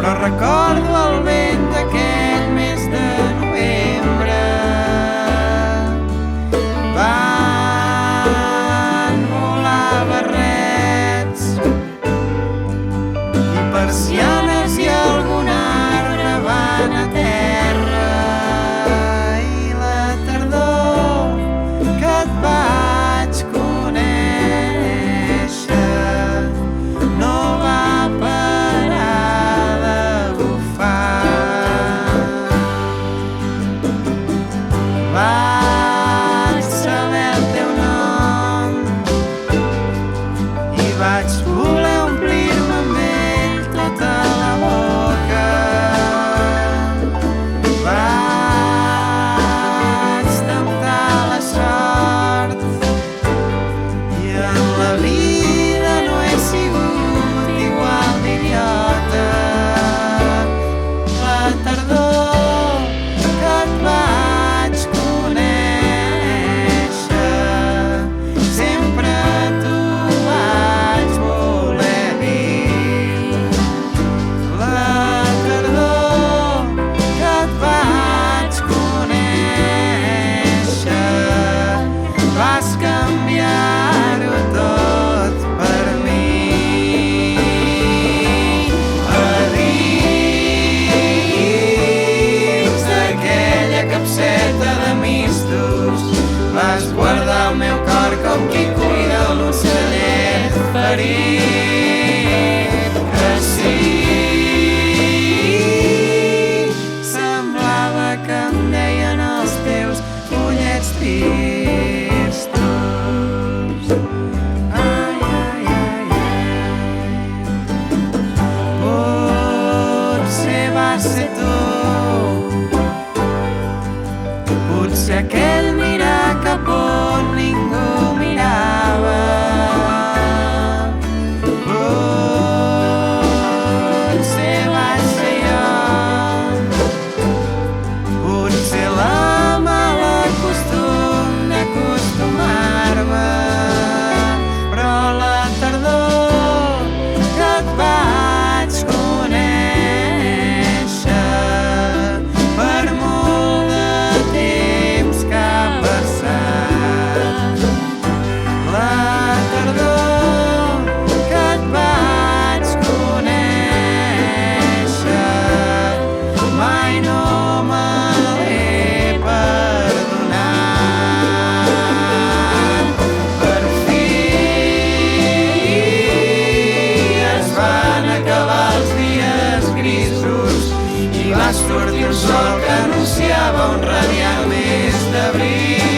però recordo el vent d'aquell mes de novembre. Van volar barrets i persianes i algun arbre van a terra, i la tardor que et vaig conèixer no va parar de bufar. Vaig saber el teu nom i vaig voler omplir-me amb ell tota la boca. Vaig temptar la sort i en la vida no he sigut igual d'idiota. La tardor que et vaig conèixer sempre t'ho vaig voler dir. La tardor que et vaig conèixer vas canviar-ho tot per mi. A dins d'aquella capseta de mistos vas guardar el meu cor com qui cuida l'ocellet ferit. Que sí, semblava que em deien els teus ullets tristos. Ai, ai, ai, ai. Potser va ser tu, potser aquell mirar cap on ningú mirava. Potser vaig ser jo, potser la mala costum d'acostumar-me, però la tardor que et vaig conèixer per molt de temps que ha passat. La tardor que et vaig conèixer mai no me l'he perdonat. Per fi es van acabar els dies grisos i va sortir un sol que anunciava un radiant mes d'abril.